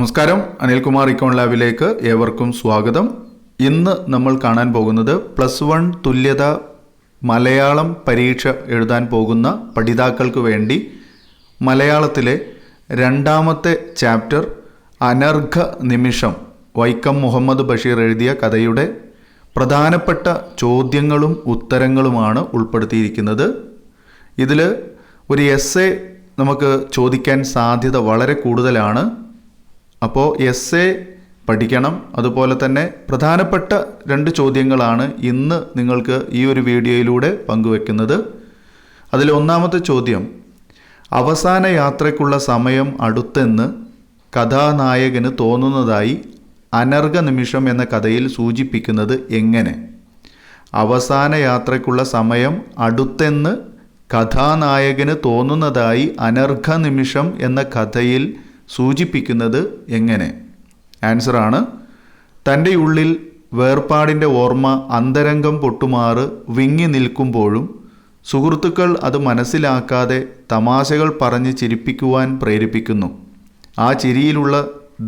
നമസ്കാരം, അനിൽകുമാർ ഇക്കോൺ ലാബിലേക്ക് ഏവർക്കും സ്വാഗതം. ഇന്ന് നമ്മൾ കാണാൻ പോകുന്നത് +1 തുല്യത മലയാളം പരീക്ഷ എഴുതാൻ പോകുന്ന പഠിതാക്കൾക്ക് വേണ്ടി മലയാളത്തിലെ രണ്ടാമത്തെ ചാപ്റ്റർ അനർഘ നിമിഷം വൈക്കം മുഹമ്മദ് ബഷീർ എഴുതിയ കഥയുടെ പ്രധാനപ്പെട്ട ചോദ്യങ്ങളും ഉത്തരങ്ങളുമാണ് ഉൾപ്പെടുത്തിയിരിക്കുന്നത്. ഇതിൽ ഒരു എസ്സേ നമുക്ക് ചോദിക്കാൻ സാധ്യത വളരെ കൂടുതലാണ്. അപ്പോൾ എസ്സേ പഠിക്കണം. അതുപോലെ തന്നെ പ്രധാനപ്പെട്ട 2 ചോദ്യങ്ങളാണ് ഇന്ന് നിങ്ങൾക്ക് ഈ ഒരു വീഡിയോയിലൂടെ പങ്കുവെക്കുന്നത്. അതിൽ ഒന്നാമത്തെ ചോദ്യം, അവസാന യാത്രയ്ക്കുള്ള സമയം അടുത്തെന്ന് കഥാനായകന് തോന്നുന്നതായി അനർഘ നിമിഷം എന്ന കഥയിൽ സൂചിപ്പിക്കുന്നത് എങ്ങനെ? അവസാന യാത്രയ്ക്കുള്ള സമയം അടുത്തെന്ന് കഥാനായകന് തോന്നുന്നതായി അനർഘ നിമിഷം എന്ന കഥയിൽ സൂചിപ്പിക്കുന്നത് എങ്ങനെ? ആൻസറാണ്, തൻ്റെ ഉള്ളിൽ വേർപാടിൻ്റെ ഓർമ്മ അന്തരംഗം പൊട്ടുമാറ് വിങ്ങി നിൽക്കുമ്പോഴും സുഹൃത്തുക്കൾ അത് മനസ്സിലാക്കാതെ തമാശകൾ പറഞ്ഞ് ചിരിപ്പിക്കുവാൻ പ്രേരിപ്പിക്കുന്നു. ആ ചിരിയിലുള്ള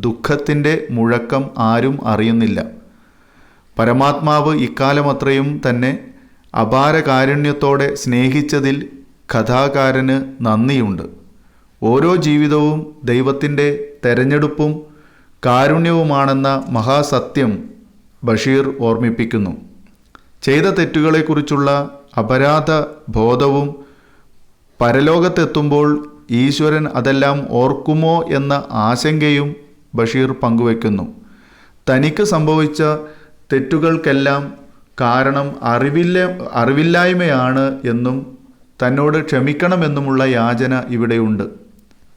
ദുഃഖത്തിൻ്റെ മുഴക്കം ആരും അറിയുന്നില്ല. പരമാത്മാവ് ഇക്കാലമത്രയും തന്നെ അപാര കാരുണ്യത്തോടെ സ്നേഹിച്ചതിൽ കഥാകാരന് നന്ദിയുണ്ട്. ഓരോ ജീവിതവും ദൈവത്തിൻ്റെ തെരഞ്ഞെടുപ്പും കാരുണ്യവുമാണെന്ന മഹാസത്യം ബഷീർ ഓർമ്മിപ്പിക്കുന്നു. ചെയ്ത തെറ്റുകളെക്കുറിച്ചുള്ള അപരാധ ബോധവും പരലോകത്തെത്തുമ്പോൾ ഈശ്വരൻ അതെല്ലാം ഓർക്കുമോ എന്ന ആശങ്കയും ബഷീർ പങ്കുവെക്കുന്നു. തനിക്ക് സംഭവിച്ച തെറ്റുകൾക്കെല്ലാം കാരണം അറിവില്ലായ്മയാണ് എന്നും തന്നോട് ക്ഷമിക്കണമെന്നുമുള്ള യാചന ഇവിടെയുണ്ട്.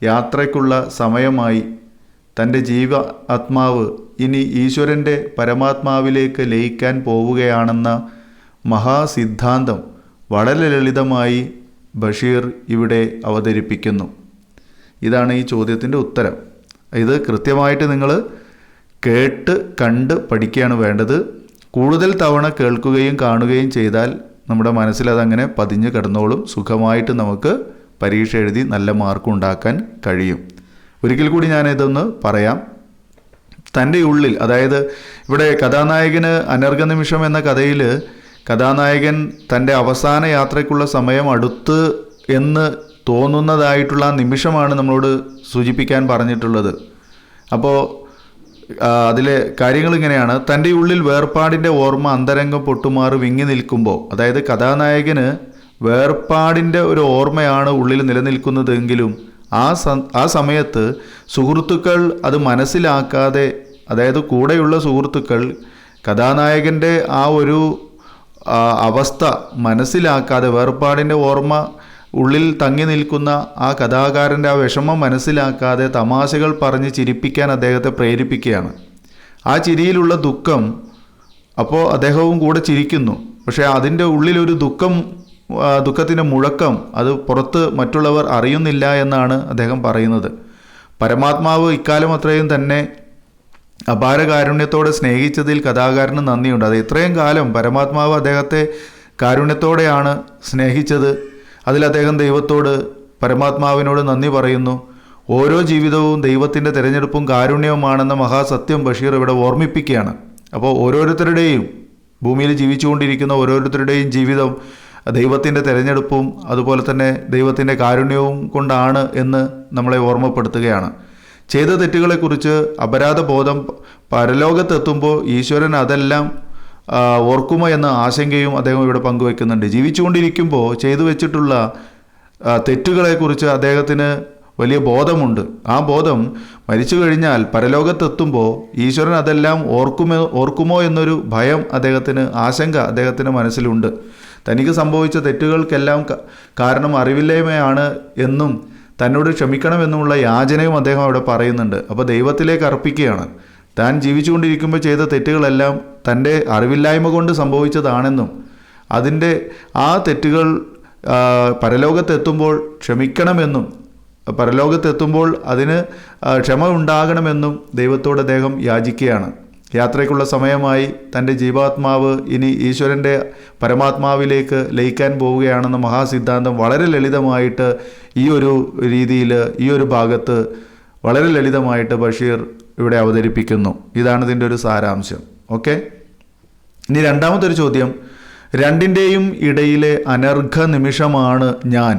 യാത്രയ്ക്കുള്ള സമയമായി തൻ്റെ ആത്മാവ് ഇനി ഈശ്വരൻ്റെ പരമാത്മാവിലേക്ക് ലയിക്കാൻ പോവുകയാണെന്ന മഹാസിദ്ധാന്തം വളരെ ലളിതമായി ബഷീർ ഇവിടെ അവതരിപ്പിക്കുന്നു. ഇതാണ് ഈ ചോദ്യത്തിൻ്റെ ഉത്തരം. ഇത് കൃത്യമായിട്ട് നിങ്ങൾ കേട്ട് കണ്ട് പഠിക്കുകയാണ് വേണ്ടത്. കൂടുതൽ തവണ കേൾക്കുകയും കാണുകയും ചെയ്താൽ നമ്മുടെ മനസ്സിൽ അതങ്ങനെ പതിഞ്ഞു കിടന്നോളും. സുഖമായിട്ട് നമുക്ക് പരീക്ഷ എഴുതി നല്ല മാർക്ക് ഉണ്ടാക്കാൻ കഴിയും. ഒരിക്കൽ കൂടി ഞാനിതൊന്ന് പറയാം. തൻ്റെ ഉള്ളിൽ, അതായത് ഇവിടെ കഥാനായകന് അനർഘ നിമിഷം എന്ന കഥയിൽ കഥാനായകൻ തൻ്റെ അവസാന യാത്രയ്ക്കുള്ള സമയം അടുത്ത് എന്ന് തോന്നുന്നതായിട്ടുള്ള നിമിഷമാണ് നമ്മളോട് സൂചിപ്പിക്കാൻ പറഞ്ഞിട്ടുള്ളത്. അപ്പോൾ അതിലെ കാര്യങ്ങൾ ഇങ്ങനെയാണ്. തൻ്റെ ഉള്ളിൽ വേർപാടിൻ്റെ ഓർമ്മ അന്തരംഗം പൊട്ടുമാറ് വിങ്ങി നിൽക്കുമ്പോൾ, അതായത് കഥാനായകന് വേർപാടിൻ്റെ ഒരു ഓർമ്മയാണ് ഉള്ളിൽ നിലനിൽക്കുന്നതെങ്കിലും ആ സമയത്ത് സുഹൃത്തുക്കൾ അത് മനസ്സിലാക്കാതെ, അതായത് കൂടെയുള്ള സുഹൃത്തുക്കൾ കഥാനായകൻ്റെ ആ ഒരു അവസ്ഥ മനസ്സിലാക്കാതെ, വേർപാടിൻ്റെ ഓർമ്മ ഉള്ളിൽ തങ്ങി നിൽക്കുന്ന ആ കഥാകാരൻ്റെ ആ വിഷമം മനസ്സിലാക്കാതെ തമാശകൾ പറഞ്ഞ് ചിരിപ്പിക്കാൻ അദ്ദേഹത്തെ പ്രേരിപ്പിക്കുകയാണ്. ആ ചിരിയിലുള്ള ദുഃഖം, അപ്പോൾ അദ്ദേഹവും കൂടെ ചിരിക്കുന്നു. പക്ഷേ അതിൻ്റെ ഉള്ളിലൊരു ദുഃഖത്തിൻ്റെ മുഴക്കം അത് പുറത്ത് മറ്റുള്ളവർ അറിയുന്നില്ല എന്നാണ് അദ്ദേഹം പറയുന്നത്. പരമാത്മാവ് ഇക്കാലം അത്രയും തന്നെ അപാര കാരുണ്യത്തോടെ സ്നേഹിച്ചതിൽ കഥാകാരന് നന്ദിയുണ്ട്. അത് ഇത്രയും കാലം പരമാത്മാവ് അദ്ദേഹത്തെ കാരുണ്യത്തോടെയാണ് സ്നേഹിച്ചത്. അതിൽ അദ്ദേഹം ദൈവത്തോട്, പരമാത്മാവിനോട് നന്ദി പറയുന്നു. ഓരോ ജീവിതവും ദൈവത്തിൻ്റെ തിരഞ്ഞെടുപ്പും കാരുണ്യവുമാണെന്ന മഹാസത്യം ബഷീർ ഇവിടെ ഓർമ്മിപ്പിക്കുകയാണ്. അപ്പോൾ ഓരോരുത്തരുടെയും, ഭൂമിയിൽ ജീവിച്ചുകൊണ്ടിരിക്കുന്ന ഓരോരുത്തരുടെയും ജീവിതം ദൈവത്തിൻ്റെ തിരഞ്ഞെടുപ്പും അതുപോലെ തന്നെ ദൈവത്തിൻ്റെ കാരുണ്യവും കൊണ്ടാണ് എന്ന് നമ്മളെ ഓർമ്മപ്പെടുത്തുകയാണ്. ചെയ്ത തെറ്റുകളെക്കുറിച്ച് അപരാധബോധം പരലോകത്തെത്തുമ്പോൾ ഈശ്വരൻ അതെല്ലാം ഓർക്കുമോ എന്ന ആശങ്കയും അദ്ദേഹം ഇവിടെ പങ്കുവെക്കുന്നുണ്ട്. ജീവിച്ചുകൊണ്ടിരിക്കുമ്പോൾ ചെയ്തു വെച്ചിട്ടുള്ള തെറ്റുകളെക്കുറിച്ച് അദ്ദേഹത്തിന് വലിയ ബോധമുണ്ട്. ആ ബോധം മരിച്ചു കഴിഞ്ഞാൽ പരലോകത്തെത്തുമ്പോൾ ഈശ്വരൻ അതെല്ലാം ഓർക്കുമോ എന്നൊരു ഭയം അദ്ദേഹത്തിന്, ആശങ്ക അദ്ദേഹത്തിൻ്റെ മനസ്സിലുണ്ട്. തനിക്ക് സംഭവിച്ച തെറ്റുകൾക്കെല്ലാം കാരണം അറിവില്ലായ്മയാണ് എന്നും തന്നോട് ക്ഷമിക്കണമെന്നുമുള്ള യാചനയും അദ്ദേഹം അവിടെ പറയുന്നുണ്ട്. അപ്പോൾ ദൈവത്തിലേക്ക് അർപ്പിക്കുകയാണ്. താൻ ജീവിച്ചുകൊണ്ടിരിക്കുമ്പോൾ ചെയ്ത തെറ്റുകളെല്ലാം തൻ്റെ അറിവില്ലായ്മ കൊണ്ട് സംഭവിച്ചതാണെന്നും അതിൻ്റെ ആ തെറ്റുകൾ പരലോകത്തെത്തുമ്പോൾ ക്ഷമിക്കണമെന്നും പരലോകത്തെത്തുമ്പോൾ അതിന് ക്ഷമ ഉണ്ടാകണമെന്നും ദൈവത്തോട് അദ്ദേഹം യാചിക്കുകയാണ്. യാത്രയ്ക്കുള്ള സമയമായി തൻ്റെ ജീവാത്മാവ് ഇനി ഈശ്വരൻ്റെ പരമാത്മാവിലേക്ക് ലയിക്കാൻ പോവുകയാണെന്ന മഹാസിദ്ധാന്തം വളരെ ലളിതമായിട്ട് ഈ ഒരു രീതിയിൽ, ഈ ഒരു ഭാഗത്ത് വളരെ ലളിതമായിട്ട് ബഷീർ ഇവിടെ അവതരിപ്പിക്കുന്നു. ഇതാണ് ഇതിൻ്റെ ഒരു സാരാംശം. ഓക്കെ, ഇനി രണ്ടാമത്തെ ഒരു ചോദ്യം, രണ്ടിൻ്റെയും ഇടയിലെ അനർഘ നിമിഷമാണ് ഞാൻ.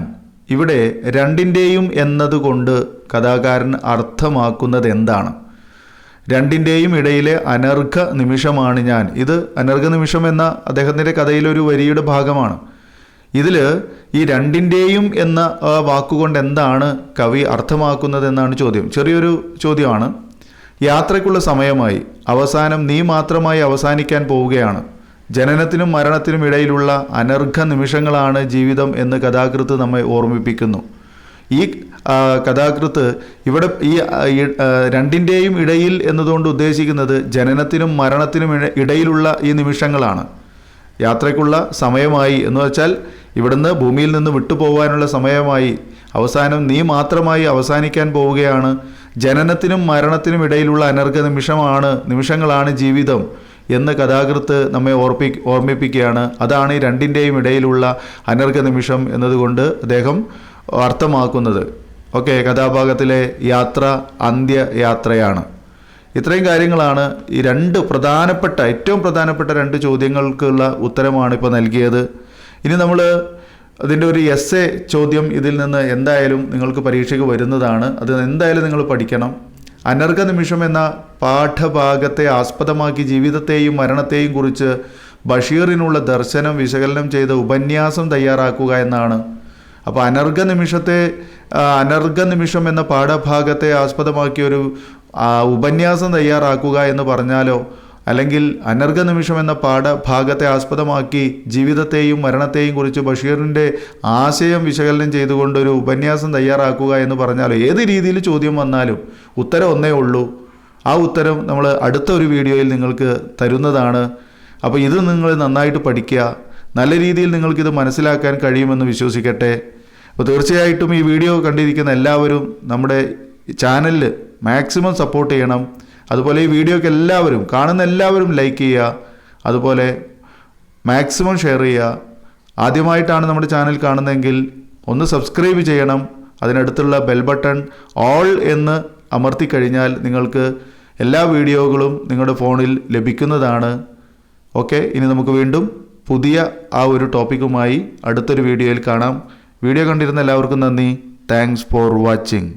ഇവിടെ രണ്ടിൻ്റെയും എന്നതുകൊണ്ട് കഥാകാരൻ അർത്ഥമാക്കുന്നത് എന്താണ്? രണ്ടിൻ്റെയും ഇടയിലെ അനർഘ നിമിഷമാണ് ഞാൻ. ഇത് അനർഘ നിമിഷം എന്ന അദ്ദേഹത്തിൻ്റെ കഥയിലൊരു വരിയുടെ ഭാഗമാണ്. ഇതിൽ ഈ രണ്ടിൻ്റെയും എന്ന വാക്കുകൊണ്ട് എന്താണ് കവി അർത്ഥമാക്കുന്നത് എന്നാണ് ചോദ്യം. ചെറിയൊരു ചോദ്യമാണ്. യാത്രയ്ക്കുള്ള സമയമായി, അവസാനം നീ മാത്രമായി അവസാനിക്കാൻ പോവുകയാണ്. ജനനത്തിനും മരണത്തിനും ഇടയിലുള്ള അനർഘ നിമിഷങ്ങളാണ് ജീവിതം എന്ന് കഥാകൃത്ത് നമ്മെ ഓർമ്മിപ്പിക്കുന്നു. ഈ കഥാകൃത്ത് ഇവിടെ ഈ രണ്ടിൻ്റെയും ഇടയിൽ എന്നതുകൊണ്ട് ഉദ്ദേശിക്കുന്നത് ജനനത്തിനും മരണത്തിനും ഇടയിലുള്ള ഈ നിമിഷങ്ങളാണ്. യാത്രയ്ക്കുള്ള സമയമായി എന്ന് വെച്ചാൽ ഇവിടുന്ന് ഭൂമിയിൽ നിന്ന് വിട്ടുപോകാനുള്ള സമയമായി, അവസാനം നീ മാത്രമായി അവസാനിക്കാൻ പോവുകയാണ്. ജനനത്തിനും മരണത്തിനും ഇടയിലുള്ള അനർഘ നിമിഷങ്ങളാണ് ജീവിതം എന്ന് കഥാകൃത്ത് നമ്മെ ഓർമ്മിപ്പിക്കുകയാണ്. അതാണ് ഈ രണ്ടിൻ്റെയും ഇടയിലുള്ള അനർഘ നിമിഷം എന്നതുകൊണ്ട് അദ്ദേഹം അർത്ഥമാക്കുന്നത്. ഓക്കെ, കഥാഭാഗത്തിലെ യാത്ര അന്ത്യയാത്രയാണ്. ഇത്രയും കാര്യങ്ങളാണ് ഈ ഏറ്റവും പ്രധാനപ്പെട്ട രണ്ട് ചോദ്യങ്ങൾക്കുള്ള ഉത്തരമാണ് ഇപ്പോൾ നൽകിയത്. ഇനി നമ്മൾ അതിൻ്റെ ഒരു എസ്സേ ചോദ്യം ഇതിൽ നിന്ന് എന്തായാലും നിങ്ങൾക്ക് പരീക്ഷയ്ക്ക് വരുന്നതാണ്. അത് എന്തായാലും നിങ്ങൾ പഠിക്കണം. അനർഘ നിമിഷം എന്ന പാഠഭാഗത്തെ ആസ്പദമാക്കി ജീവിതത്തെയും മരണത്തെയും കുറിച്ച് ബഷീറിനുള്ള ദർശനം വിശകലനം ചെയ്ത് ഉപന്യാസം തയ്യാറാക്കുക എന്നാണ്. അപ്പോൾ അനർഘ നിമിഷം എന്ന പാഠഭാഗത്തെ ആസ്പദമാക്കിയൊരു ഉപന്യാസം തയ്യാറാക്കുക എന്ന് പറഞ്ഞാലോ, അല്ലെങ്കിൽ അനർഘ നിമിഷം എന്ന പാഠഭാഗത്തെ ആസ്പദമാക്കി ജീവിതത്തെയും മരണത്തെയും കുറിച്ച് ബഷീറിൻ്റെ ആശയം വിശകലനം ചെയ്തുകൊണ്ടൊരു ഉപന്യാസം തയ്യാറാക്കുക എന്ന് പറഞ്ഞാലോ, ഏത് രീതിയിൽ ചോദ്യം വന്നാലും ഉത്തരം ഒന്നേ ഉള്ളൂ. ആ ഉത്തരം നമ്മൾ അടുത്ത ഒരു വീഡിയോയിൽ നിങ്ങൾക്ക് തരുന്നതാണ്. അപ്പോൾ ഇത് നിങ്ങൾ നന്നായിട്ട് പഠിക്കുക. നല്ല രീതിയിൽ നിങ്ങൾക്കിത് മനസ്സിലാക്കാൻ കഴിയുമെന്ന് വിശ്വസിക്കട്ടെ. അപ്പോൾ തീർച്ചയായിട്ടും ഈ വീഡിയോ കണ്ടിരിക്കുന്ന എല്ലാവരും നമ്മുടെ ചാനലിൽ മാക്സിമം സപ്പോർട്ട് ചെയ്യണം. അതുപോലെ ഈ വീഡിയോക്ക് കാണുന്ന എല്ലാവരും ലൈക്ക് ചെയ്യുക. അതുപോലെ മാക്സിമം ഷെയർ ചെയ്യുക. ആദ്യമായിട്ടാണ് നമ്മുടെ ചാനൽ കാണുന്നതെങ്കിൽ ഒന്ന് സബ്സ്ക്രൈബ് ചെയ്യണം. അതിനടുത്തുള്ള ബെൽ ബട്ടൺ ഓൾ എന്ന് അമർത്തിക്കഴിഞ്ഞാൽ നിങ്ങൾക്ക് എല്ലാ വീഡിയോകളും നിങ്ങളുടെ ഫോണിൽ ലഭിക്കുന്നതാണ്. ഓക്കെ, ഇനി നമുക്ക് വീണ്ടും പുതിയ ഒരു ടോപ്പിക്കുമായി അടുത്തൊരു വീഡിയോയിൽ കാണാം. വീഡിയോ കണ്ടിരുന്ന എല്ലാവർക്കും നന്ദി. Thanks for watching.